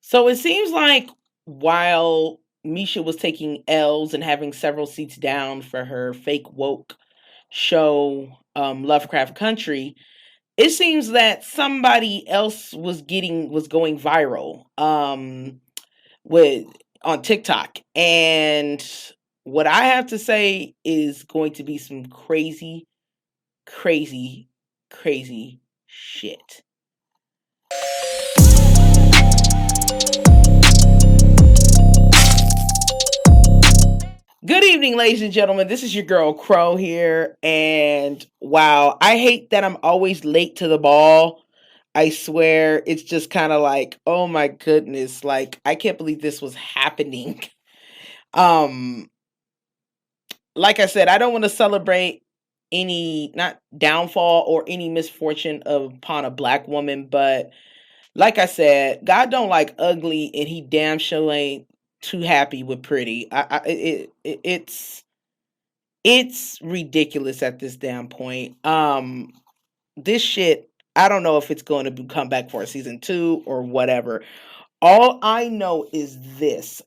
So it seems like while Misha was taking L's and having several seats down for her fake woke show, Lovecraft Country, it seems that somebody else was going viral with on TikTok. And what I have to say is going to be some crazy, crazy, crazy shit. Good evening, ladies and gentlemen. This is your girl Crow here. And wow, I hate that I'm always late to the ball. I swear it's just kind of like, oh my goodness, like I can't believe this was happening. Um like I said, I don't want to celebrate any not downfall or any misfortune upon a black woman, but like I said, God don't like ugly, and He damn sure ain't too happy with pretty. It's ridiculous at this damn point. This shit, I don't know if it's going to come back for a season 2 or whatever. All I know is this.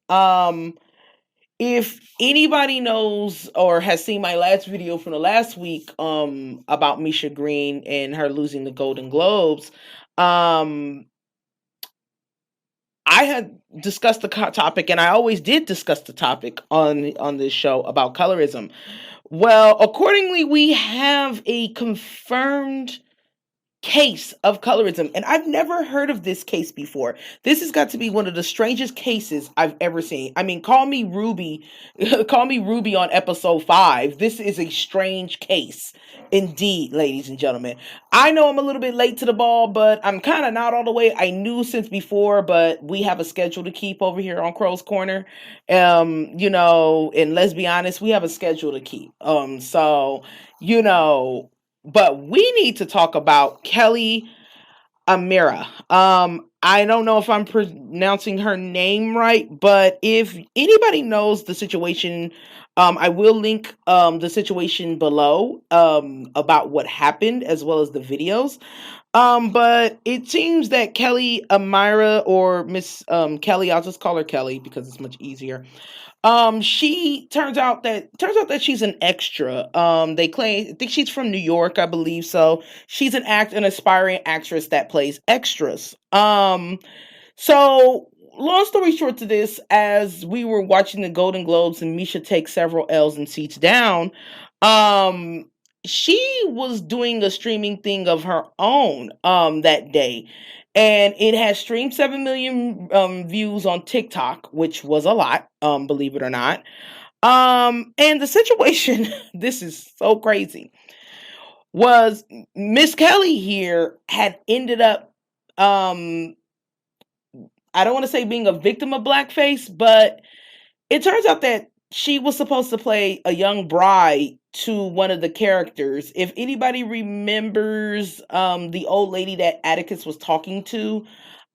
If anybody knows or has seen my last video from the last week about Misha Green and her losing the Golden Globes, I had discussed the topic, and I always did discuss the topic on this show about colorism. Well, accordingly, we have a confirmed case of colorism, and I've never heard of this case before. This has got to be one of the strangest cases I've ever seen. I mean, call me Ruby, call me Ruby on episode 5. This is a strange case indeed, ladies and gentlemen. I know I'm a little bit late to the ball, but I'm kind of not all the way. I knew since before, but we have a schedule to keep over here on Crow's Corner. And let's be honest, we have a schedule to keep. But we need to talk about Kelli Amirah. I don't know if I'm pronouncing her name right, but if anybody knows the situation, I will link the situation below about what happened as well as the videos. But it seems that Kelli Amirah, or Miss Kelli, I'll just call her Kelli because it's much easier. She turns out that she's an extra. I think she's from New York, I believe. So she's an aspiring actress that plays extras. So long story short to this, as we were watching the Golden Globes and Misha take several L's and seats down, um, she was doing a streaming thing of her own that day, and it has streamed 7 million views on TikTok, which was a lot, believe it or not. And the situation, this is so crazy, was Miss Kelli here had ended up, I don't want to say being a victim of blackface, but it turns out that she was supposed to play a young bride to one of the characters. If anybody remembers the old lady that Atticus was talking to,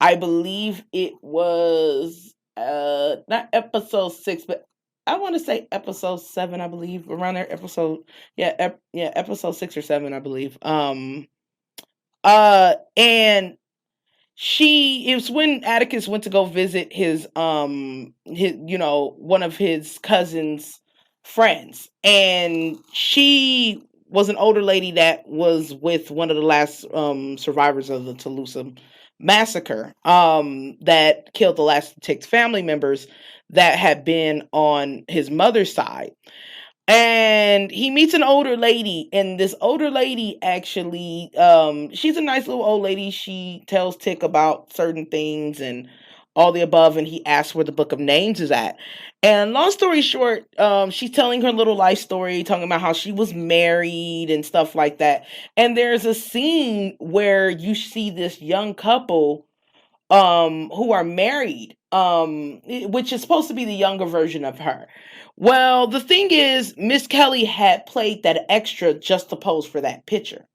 I believe it was not episode 6, but I want to say episode 7, I believe, around there. Episode 6 or 7, I believe. And it was when Atticus went to go visit his one of his cousin's friends, and she was an older lady that was with one of the last survivors of the Toulouse massacre, that killed the last TIK family members that had been on his mother's side. And he meets an older lady, and this older lady actually, she's a nice little old lady. She tells TIK about certain things and all the above, and he asks where the book of names is at. And long story short, she's telling her little life story, talking about how she was married and stuff like that. And there's a scene where you see this young couple who are married, which is supposed to be the younger version of her. Well, the thing is, Miss Kelli had played that extra just to pose for that picture.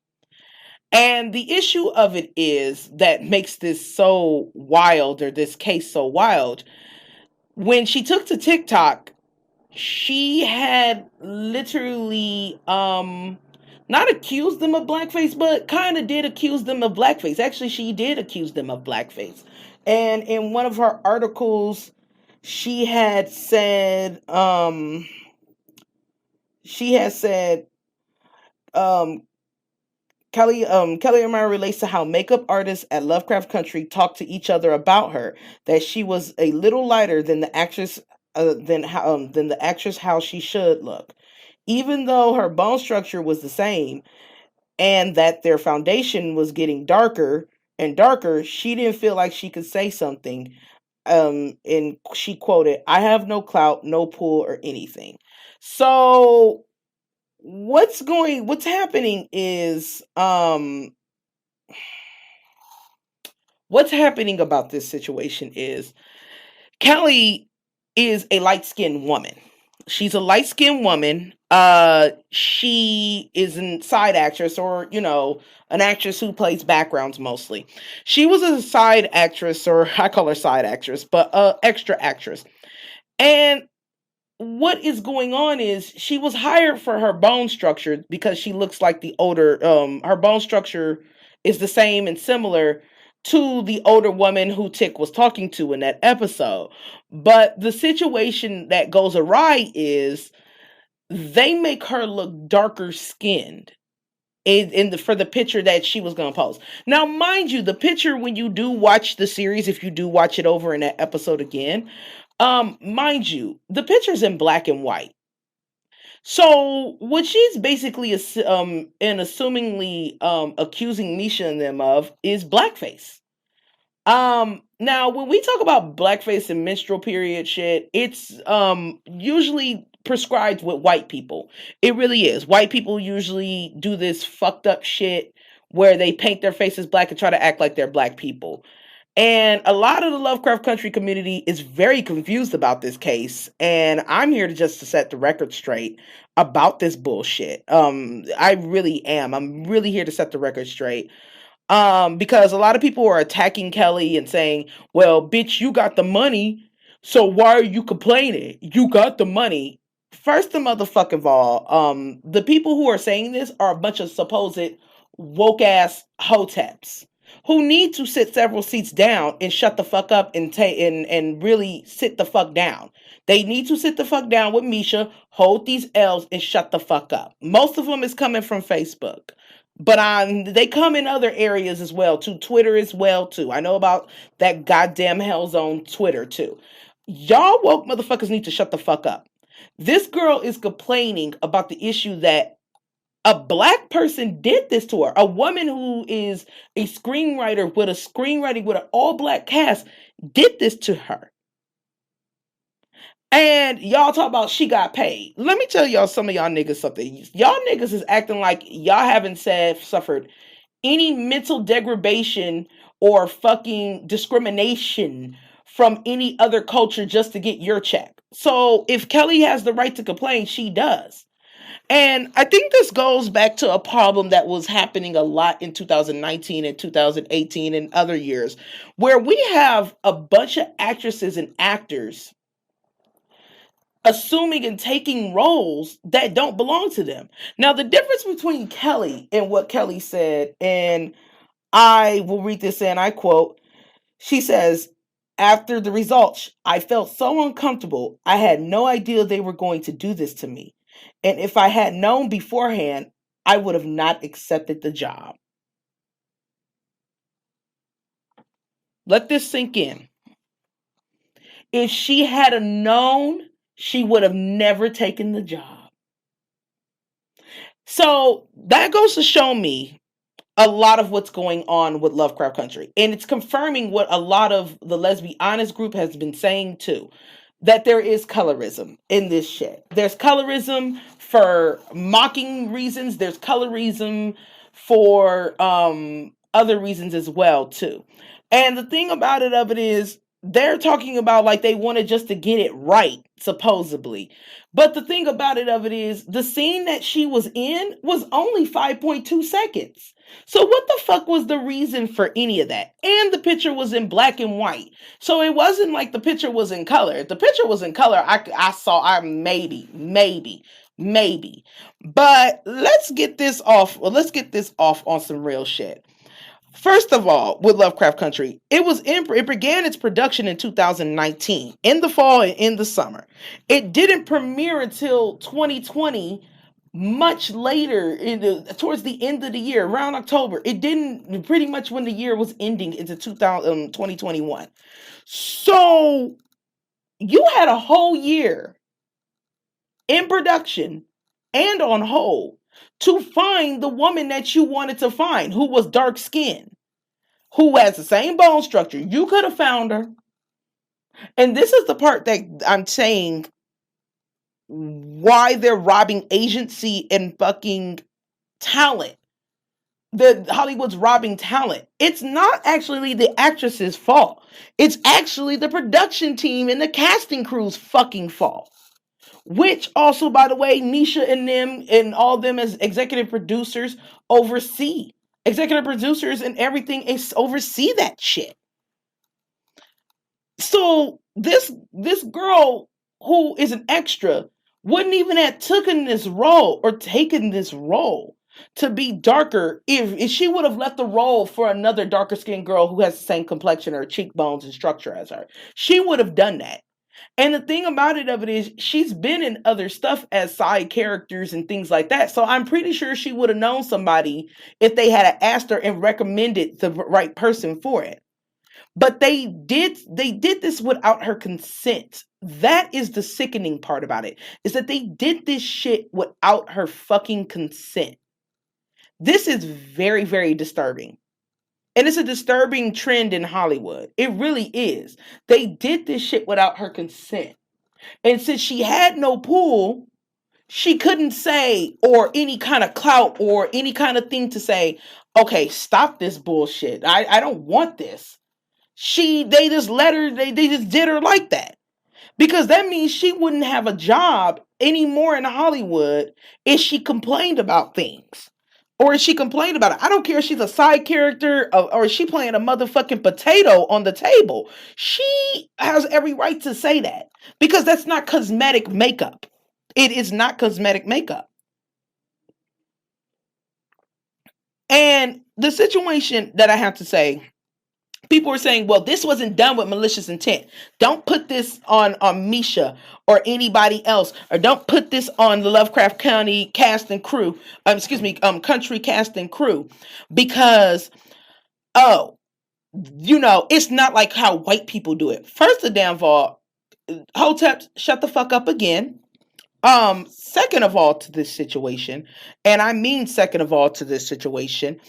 And the issue of it is that makes this so wild, or this case so wild. When she took to TikTok, she had literally not accused them of blackface, but kind of did accuse them of blackface. Actually, she did accuse them of blackface. And in one of her articles, she had said, she had said, um, kelliamirah relates to how makeup artists at Lovecraft Country talked to each other about her, that she was a little lighter than the actress, than the actress how she should look, even though her bone structure was the same, and that their foundation was getting darker and darker. She didn't feel like she could say something. And she quoted, "I have no clout, no pull, or anything." So what's happening is what's happening about this situation is Kelli is a light-skinned woman. She's a light-skinned woman. She is a side actress, or an actress who plays backgrounds mostly. She was a side actress, or I call her side actress, but extra actress. And what is going on is she was hired for her bone structure because she looks like the older, her bone structure is the same and similar to the older woman who TIK was talking to in that episode. But the situation that goes awry is they make her look darker skinned for the picture that she was going to post. Now, mind you, the picture, when you do watch the series, if you do watch it over in that episode again, mind you, the picture's in black and white. So what she's basically and assumingly accusing Misha and them of is blackface. Now when we talk about blackface and menstrual period shit, it's usually prescribed with white people. It really is. White people usually do this fucked up shit where they paint their faces black and try to act like they're black people. And a lot of the Lovecraft Country community is very confused about this case, and I'm here to set the record straight about this bullshit. I really am. I'm really here to set the record straight. Because a lot of people are attacking Kelli and saying, "Well, bitch, you got the money, so why are you complaining? You got the money." First of motherfucking all, the people who are saying this are a bunch of supposed woke ass hoteps who need to sit several seats down and shut the fuck up and really sit the fuck down. They need to sit the fuck down with Misha, hold these L's, and shut the fuck up. Most of them is coming from Facebook. But they come in other areas as well too. Twitter as well too. I know about that goddamn hell's on Twitter too. Y'all woke motherfuckers need to shut the fuck up. This girl is complaining about the issue that a black person did this to her. A woman who is a screenwriter with a screenwriting with an all black cast did this to her. And y'all talk about she got paid. Let me tell y'all, some of y'all niggas something. Y'all niggas is acting like y'all haven't suffered any mental degradation or fucking discrimination from any other culture just to get your check. So if Kelli has the right to complain, she does. And I think this goes back to a problem that was happening a lot in 2019 and 2018 and other years, where we have a bunch of actresses and actors assuming and taking roles that don't belong to them. Now, the difference between Kelli and what Kelli said, and I will read this and I quote, she says, "After the results, I felt so uncomfortable. I had no idea they were going to do this to me. And if I had known beforehand, I would have not accepted the job." Let this sink in. If she had known, she would have never taken the job. So that goes to show me a lot of what's going on with Lovecraft Country. And it's confirming what a lot of the Let's Be Honest group has been saying too. That there is colorism in this shit. There's colorism for mocking reasons. There's colorism for other reasons as well too. And the thing about it is they're talking about like they wanted just to get it right, supposedly. But the thing about it is the scene that she was in was only 5.2 seconds. So what the fuck was the reason for any of that? And the picture was in black and white. So it wasn't like the picture was in color. If the picture was in color, I maybe. But let's get this off. Well, let's get this off on some real shit. First of all, with Lovecraft Country, it began its production in 2019, in the fall and in the summer. It didn't premiere until 2020, much later, towards the end of the year, around October. It didn't, pretty much when the year was ending into 2021. So you had a whole year in production and on hold to find the woman that you wanted to find, who was dark skinned, who has the same bone structure. You could have found her. And this is the part that I'm saying why they're robbing agency and fucking talent. The Hollywood's robbing talent. It's not actually the actress's fault. It's actually the production team and the casting crew's fucking fault. Which also, by the way, Misha and them and all them as executive producers oversee. Executive producers and everything oversee that shit. So this girl who is an extra wouldn't even have taken this role to be darker if she would have left the role for another darker skinned girl who has the same complexion or cheekbones and structure as her. She would have done that. And the thing about it is she's been in other stuff as side characters and things like that. So I'm pretty sure she would have known somebody if they had asked her and recommended the right person for it. But they did this without her consent. That is the sickening part about it, is that they did this shit without her fucking consent. This is very, very disturbing. And it's a disturbing trend in Hollywood. It really is. They did this shit without her consent. And since she had no pull, she couldn't say, or any kind of clout or any kind of thing to say, okay, stop this bullshit. I don't want this. They just let her, they just did her like that. Because that means she wouldn't have a job anymore in Hollywood if she complained about things. Or if she complained about it. I don't care if she's a side character or is she playing a motherfucking potato on the table. She has every right to say that. Because that's not cosmetic makeup. It is not cosmetic makeup. And the situation that I have to say, people are saying, well, this wasn't done with malicious intent. Don't put this on Misha or anybody else, or don't put this on the Lovecraft County cast and crew. Country cast and crew, because it's not like how white people do it. First of all, Hotep, shut the fuck up again. Second of all to this situation, and I mean second of all to this situation,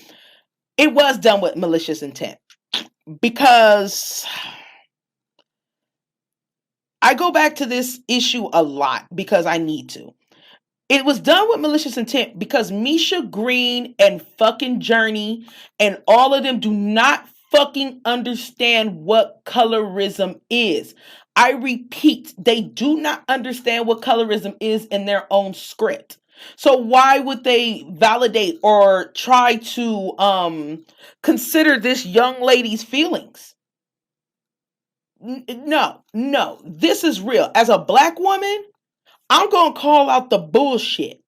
it was done with malicious intent. Because I go back to this issue a lot because I need to. It was done with malicious intent because Misha Green and fucking Journey and all of them do not fucking understand what colorism is. I repeat, they do not understand what colorism is in their own script. So why would they validate or try to consider this young lady's feelings? No. This is real. As a black woman, I'm going to call out the bullshit.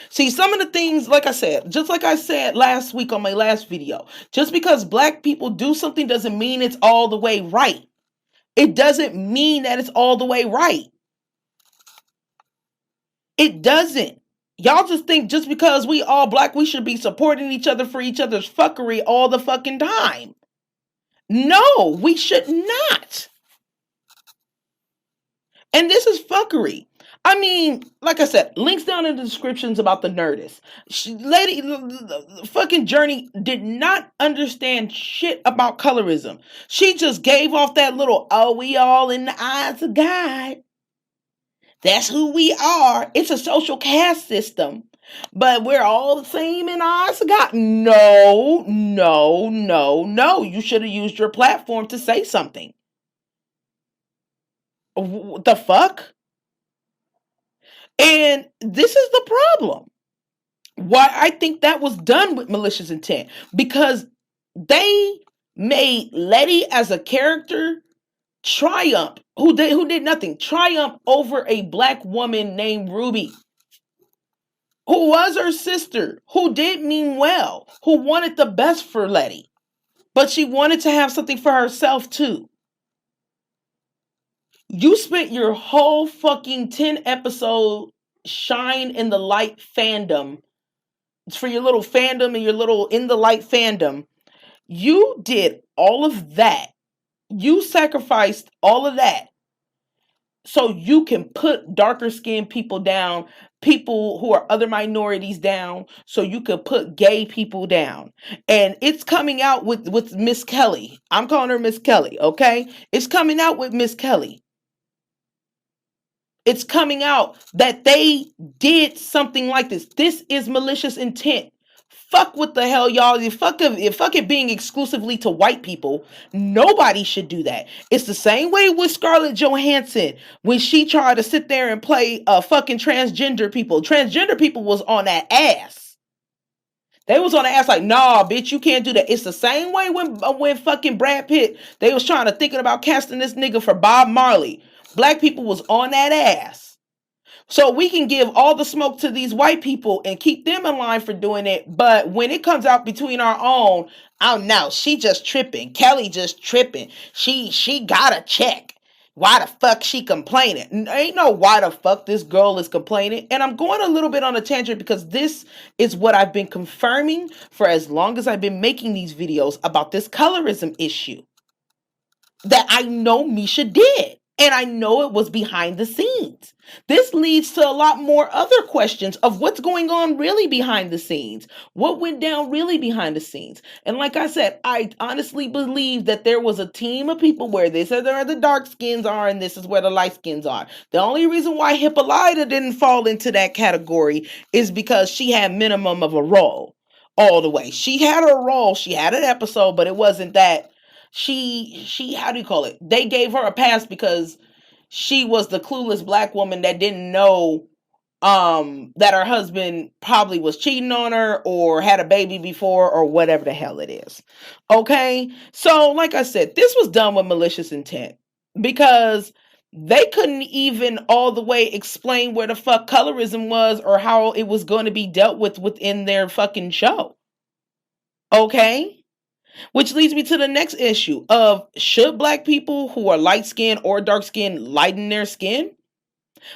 See, some of the things, like I said, just like I said last week on my last video, just because black people do something doesn't mean it's all the way right. It doesn't mean that it's all the way right. It doesn't. Y'all just think just because we all black, we should be supporting each other for each other's fuckery all the fucking time. No, we should not. And this is fuckery. I mean, like I said, links down in the descriptions about the Nerdist. Fucking Journey did not understand shit about colorism. She just gave off that little, we all in the eyes of God. That's who we are. It's a social caste system. But we're all the same in eyes of God. No. You should have used your platform to say something. What the fuck? And this is the problem. Why I think that was done with malicious intent. Because they made Letty as a character triumph, who did nothing, triumph over a black woman named Ruby, who was her sister, who did mean well, who wanted the best for Letty. But she wanted to have something for herself too. You spent your whole fucking 10 episode shine in the light fandom for your little fandom and your little in the light fandom. You did all of that. You sacrificed all of that so you can put darker skinned people down, people who are other minorities down, so you could put gay people down. And it's coming out with Miss Kelli. I'm calling her Miss Kelli, okay? It's coming out with Miss Kelli. It's coming out that they did something like this. This is malicious intent. Fuck what the hell, y'all. Fuck it being exclusively to white people. Nobody should do that. It's the same way with Scarlett Johansson when she tried to sit there and play fucking transgender people. Transgender people was on that ass. They was on the ass like, nah, bitch, you can't do that. It's the same way when fucking Brad Pitt, they was trying to thinking about casting this nigga for Bob Marley. Black people was on that ass. So we can give all the smoke to these white people and keep them in line for doing it. But when it comes out between our own, oh no, she just tripping. Kelli just tripping. She got a check. Why the fuck she complaining? Ain't no why the fuck this girl is complaining. And I'm going a little bit on a tangent because this is what I've been confirming for as long as I've been making these videos about this colorism issue. That I know Misha did. And I know it was behind the scenes. This leads to a lot more other questions of what's going on really behind the scenes. What went down really behind the scenes? And like I said, I honestly believe that there was a team of people where this is where the dark skins are and this is where the light skins are. The only reason why Hippolyta didn't fall into that category is because she had minimum of a role all the way. She had her role, she had an episode, but it wasn't that. She how do you call it? They gave her a pass because she was the clueless black woman that didn't know that her husband probably was cheating on her or had a baby before or whatever the hell it is. Okay? So, like I said, this was done with malicious intent because they couldn't even all the way explain where the fuck colorism was or how it was going to be dealt with within their fucking show. Okay? Which leads me to the next issue of should black people who are light skinned or dark skinned lighten their skin?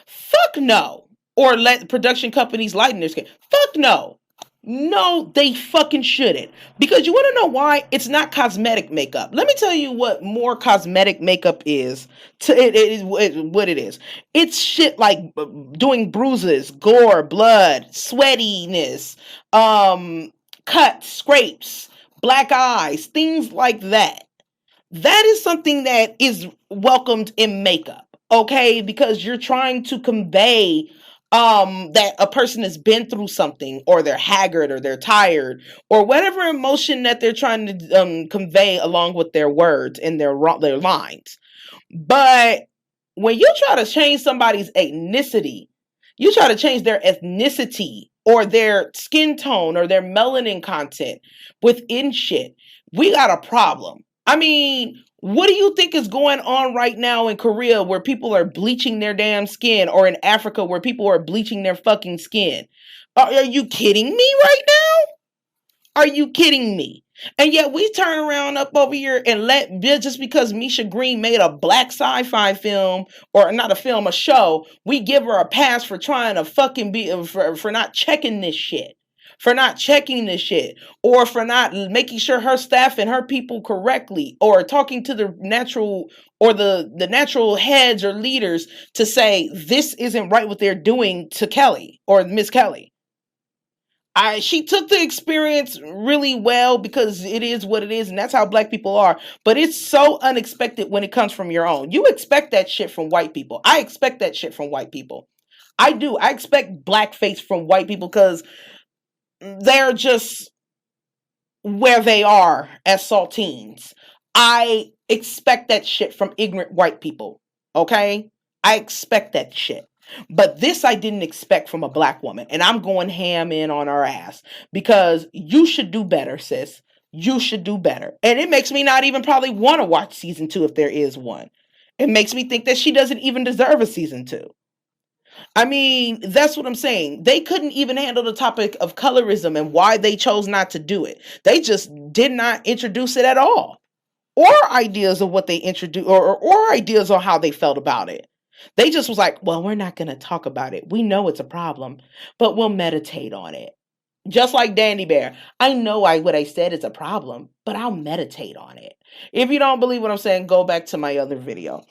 Fuck no. Or let production companies lighten their skin. Fuck no. No, they fucking shouldn't. Because you want to know why? It's not cosmetic makeup. Let me tell you what more cosmetic makeup is. What it is. It's shit like doing bruises, gore, blood, sweatiness, cuts, scrapes, black eyes, things like that. That is something that is welcomed in makeup, okay? Because you're trying to convey that a person has been through something or they're haggard or they're tired or whatever emotion that they're trying to convey along with their words and their lines. But when you try to change somebody's ethnicity, you try to change their ethnicity or their skin tone or their melanin content within shit, we got a problem. I mean, what do you think is going on right now in Korea where people are bleaching their damn skin or in Africa where people are bleaching their fucking skin? Are you kidding me right now? Are you kidding me? And yet we turn around up over here and just because Misha Green made a black sci-fi film, or not a film, a show, we give her a pass for trying to fucking for not checking this shit. For not checking this shit, or for not making sure her staff and her people correctly, or talking to the natural or the natural heads or leaders to say this isn't right what they're doing to Kelli or Miss Kelli. She took the experience really well because it is what it is and that's how black people are. But it's so unexpected when it comes from your own. You expect that shit from white people. I expect that shit from white people. I do. I expect blackface from white people because they're just where they are as saltines. I expect that shit from ignorant white people. Okay? I expect that shit. But this I didn't expect from a black woman. And I'm going ham in on her ass. Because you should do better, sis. You should do better. And it makes me not even probably want to watch season 2 if there is one. It makes me think that she doesn't even deserve a season 2. I mean, that's what I'm saying. They couldn't even handle the topic of colorism and why they chose not to do it. They just did not introduce it at all. Or ideas of what they introduced, or ideas on how they felt about it. They just was like, well, we're not going to talk about it. We know it's a problem, but we'll meditate on it. Just like Dandy Bear. I know what I said is a problem, but I'll meditate on it. If you don't believe what I'm saying, go back to my other video.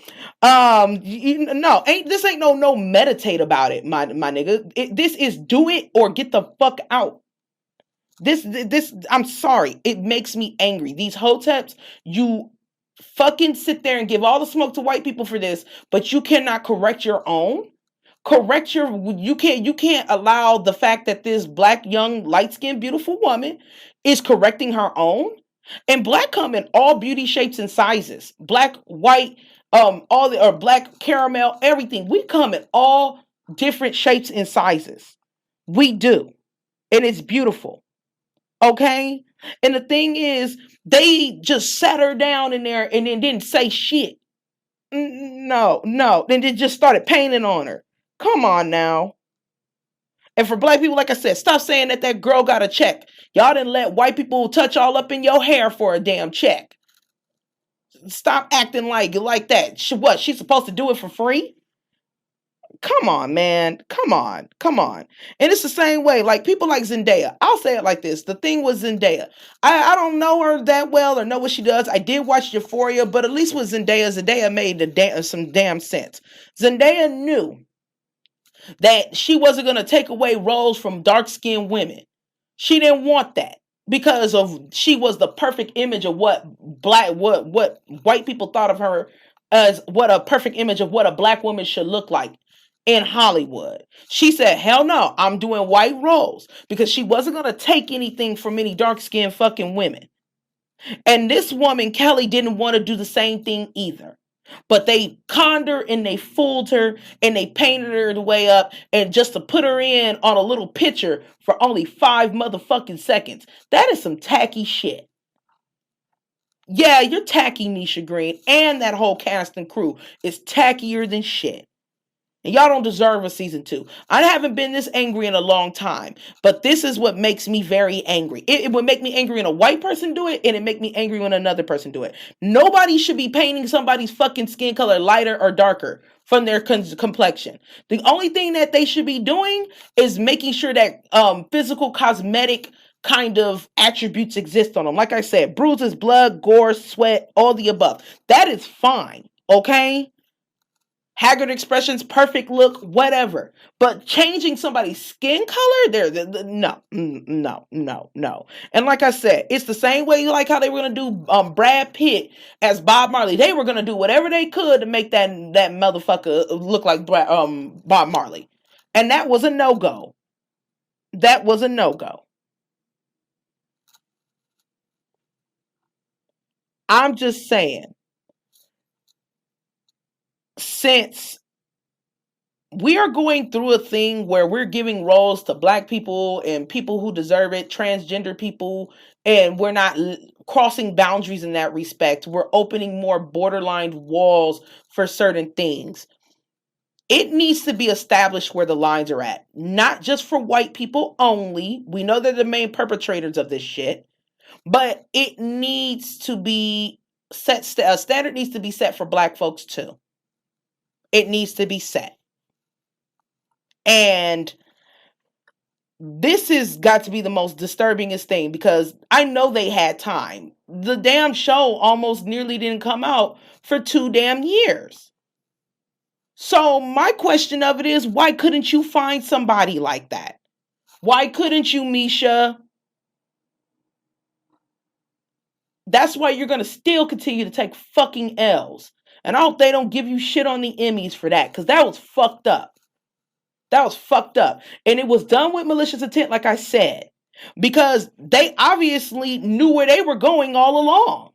No, this ain't no meditate about it, my nigga. This is do it or get the fuck out. This I'm sorry, it makes me angry. These hoteps, you fucking sit there and give all the smoke to white people for this, but you cannot correct your own. You can't allow the fact that this black, young, light-skinned, beautiful woman is correcting her own. And black come in all beauty shapes and sizes. Black, white, or black caramel, everything. We come in all different shapes and sizes. We do. And it's beautiful. Okay? And the thing is, they just sat her down in there and then didn't say shit. No. Then they just started painting on her. Come on now. And for black people, like I said, stop saying that girl got a check. Y'all didn't let white people touch all up in your hair for a damn check. Stop acting like that. What? She's supposed to do it for free? Come on, man. Come on. And it's the same way. Like people like Zendaya. I'll say it like this. The thing with Zendaya. I don't know her that well or know what she does. I did watch Euphoria, but at least with Zendaya made some damn sense. Zendaya knew that she wasn't going to take away roles from dark-skinned women. She didn't want that because she was the perfect image of what white people thought of her as what a perfect image of what a black woman should look like in Hollywood. She said, hell no, I'm doing white roles because she wasn't going to take anything from any dark-skinned fucking women. And this woman, Kelli, didn't want to do the same thing either. But they conned her and they fooled her and they painted her the way up and just to put her in on a little picture for only 5 motherfucking seconds. That is some tacky shit. Yeah, you're tacky, Misha Green, and that whole cast and crew is tackier than shit. And y'all don't deserve a season 2. I haven't been this angry in a long time, but this is what makes me very angry. It would make me angry when a white person do it, and it make me angry when another person do it. Nobody should be painting somebody's fucking skin color lighter or darker from their complexion. The only thing that they should be doing is making sure that physical cosmetic kind of attributes exist on them. Like I said, bruises, blood, gore, sweat, all the above. That is fine, okay? Haggard expressions, perfect look, whatever. But changing somebody's skin color, no. And like I said, it's the same way like how they were going to do Brad Pitt as Bob Marley. They were going to do whatever they could to make that motherfucker look like Bob Marley. And that was a no-go. I'm just saying, since we are going through a thing where we're giving roles to black people and people who deserve it, transgender people, and we're not crossing boundaries in that respect. We're opening more borderline walls for certain things. It needs to be established where the lines are at, not just for white people only. We know they're the main perpetrators of this shit, but it needs to be set. A standard needs to be set for black folks too. It needs to be set. And this has got to be the most disturbingest thing because I know they had time. The damn show almost nearly didn't come out for 2 damn years. So my question of it is, why couldn't you find somebody like that? Why couldn't you, Misha? That's why you're going to still continue to take fucking L's. And I hope they don't give you shit on the Emmys for that because that was fucked up. And it was done with malicious intent, like I said, because they obviously knew where they were going all along.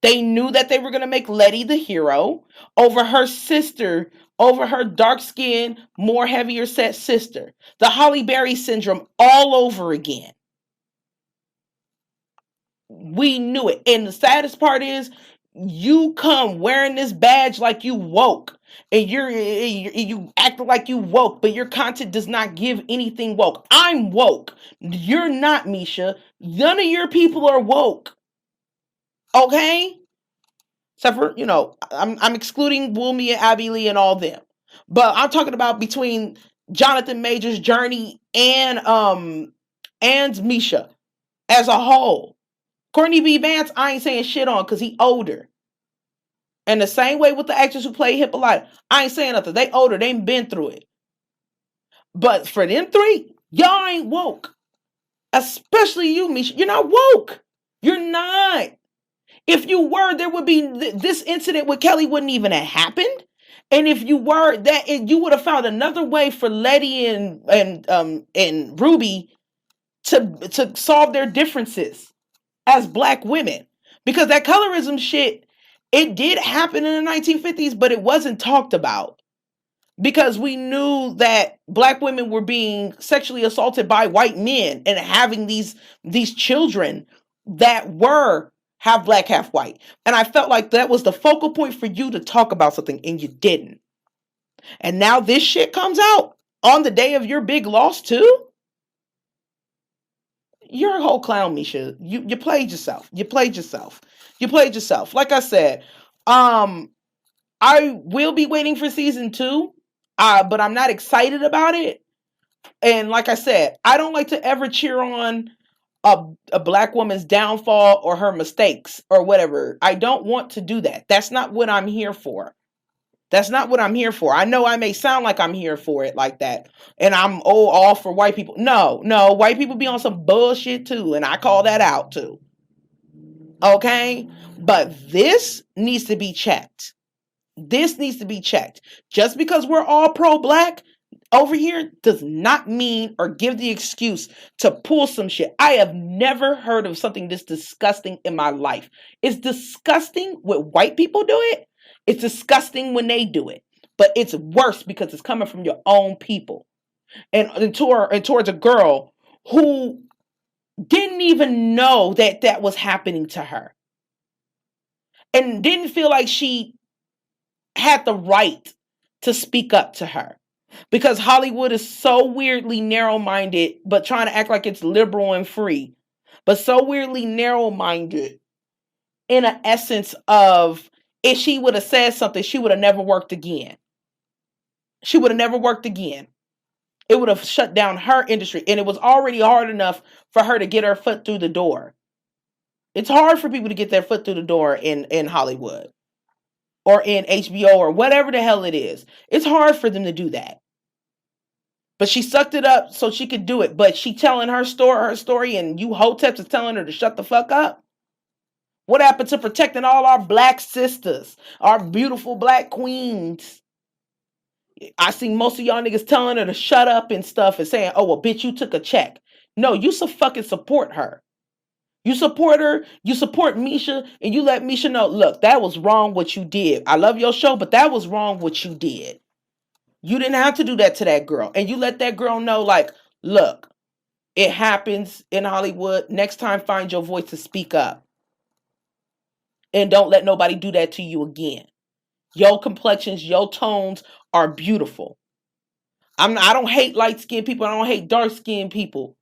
They knew that they were going to make Letty the hero over her sister, over her dark-skinned, more heavier set sister. The Halle Berry syndrome all over again. We knew it. And the saddest part is, you come wearing this badge like you woke, and you act like you woke, but your content does not give anything woke. I'm woke. You're not, Misha. None of your people are woke. Okay? Except for, I'm excluding Woomy and Abby Lee and all them. But I'm talking about between Jonathan Major's journey and Misha as a whole. Courtney B. Vance, I ain't saying shit on because he older. And the same way with the actors who play Hippolyta, I ain't saying nothing. They older, they ain't been through it. But for them three, y'all ain't woke. Especially you, Misha. You're not woke. You're not. If you were, there would be this incident with Kelli wouldn't even have happened. And if you were, you would have found another way for Letty and Ruby to solve their differences as Black women. Because that colorism shit, it did happen in the 1950s, but it wasn't talked about. Because we knew that Black women were being sexually assaulted by white men and having these children that were half Black, half white. And I felt like that was the focal point for you to talk about something, and you didn't. And now this shit comes out on the day of your big loss too? You're a whole clown, Misha. You played yourself. You played yourself. You played yourself. Like I said, I will be waiting for season 2, but I'm not excited about it. And like I said, I don't like to ever cheer on a Black woman's downfall or her mistakes or whatever. I don't want to do that. That's not what I'm here for. That's not what I'm here for. I know I may sound like I'm here for it like that. And I'm all for white people. No, white people be on some bullshit too. And I call that out too. Okay? But this needs to be checked. This needs to be checked. Just because we're all pro-Black over here does not mean or give the excuse to pull some shit. I have never heard of something this disgusting in my life. It's disgusting when white people do it. It's disgusting when they do it. But it's worse because it's coming from your own people. And towards a girl who didn't even know that was happening to her. And didn't feel like she had the right to speak up to her. Because Hollywood is so weirdly narrow-minded, but trying to act like it's liberal and free. But so weirdly narrow-minded in an essence of, if she would have said something, she would have never worked again. She would have never worked again. It would have shut down her industry. And it was already hard enough for her to get her foot through the door. It's hard for people to get their foot through the door in Hollywood. Or in HBO or whatever the hell it is. It's hard for them to do that. But she sucked it up so she could do it. But she telling her story and you hoteps is telling her to shut the fuck up. What happened to protecting all our Black sisters? Our beautiful Black queens? I see most of y'all niggas telling her to shut up and stuff and saying, oh, well, bitch, you took a check. No, you fucking support her. You support her, you support Misha, and you let Misha know, look, that was wrong what you did. I love your show, but that was wrong what you did. You didn't have to do that to that girl. And you let that girl know, like, look, it happens in Hollywood. Next time, find your voice to speak up. And don't let nobody do that to you again. Your complexions, your tones are beautiful. I don't hate light-skinned people. I don't hate dark-skinned people.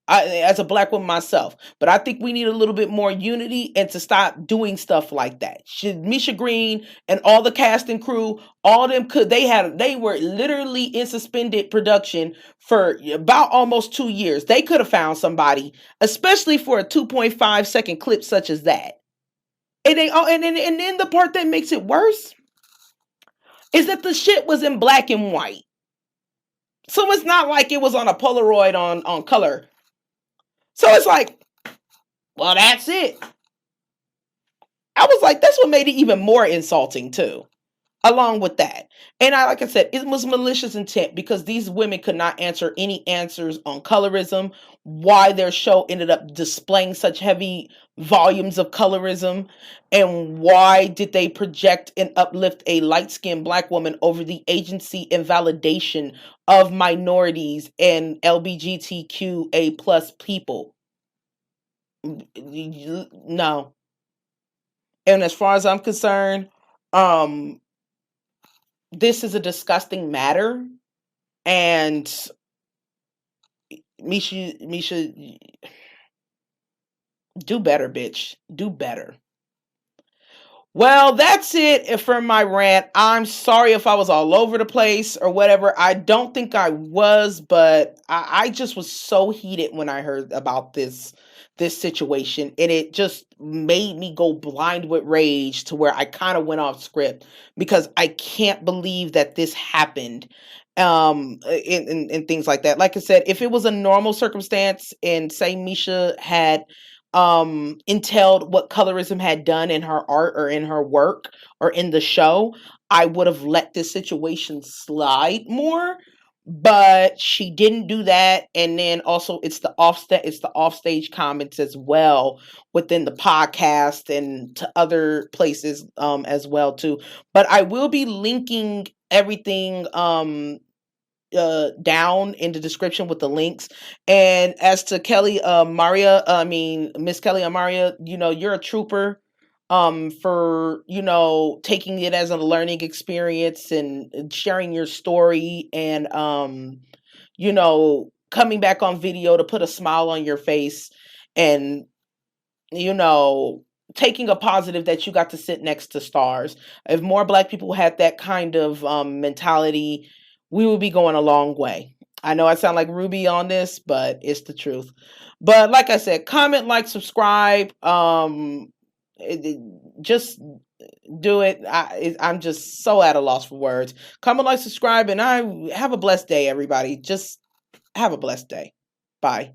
As a Black woman myself, but I think we need a little bit more unity and to stop doing stuff like that. Misha Green and all the cast and crew, all of them they were literally in suspended production for about almost 2 years. They could have found somebody, especially for a 2.5 second clip such as that. And then the part that makes it worse is that the shit was in black and white. So it's not like it was on a Polaroid on color. So it's like, well, that's it. I was like, that's what made it even more insulting too, along with that. And like I said, it was malicious intent because these women could not answer any answers on colorism, why their show ended up displaying such heavy volumes of colorism, and why did they project and uplift a light-skinned Black woman over the agency and validation of minorities and LGBTQA plus people. No. And as far as I'm concerned, um, this is a disgusting matter. And Misha, do better, bitch. Do better. Well, that's it for my rant. I'm sorry if I was all over the place or whatever. I don't think I was, but I just was so heated when I heard about this situation, and it just made me go blind with rage to where I kind of went off script because I can't believe that this happened. And things like that. Like I said, if it was a normal circumstance and say Misha had entailed what colorism had done in her art or in her work or in the show, I would have let this situation slide more, but she didn't do that. And then also it's the offstage comments as well within the podcast and to other places as well too. But I will be linking everything down in the description with the links. And as to Miss Kelliamirah, you're a trooper for taking it as a learning experience and sharing your story and coming back on video to put a smile on your face and you know taking a positive that you got to sit next to stars. If more Black people had that kind of mentality, we would be going a long way. I know I sound like Ruby on this, but it's the truth. But like I said, comment, like, subscribe. Just do it. I'm just so at a loss for words. Comment, like, subscribe, and I have a blessed day, everybody. Just have a blessed day. Bye.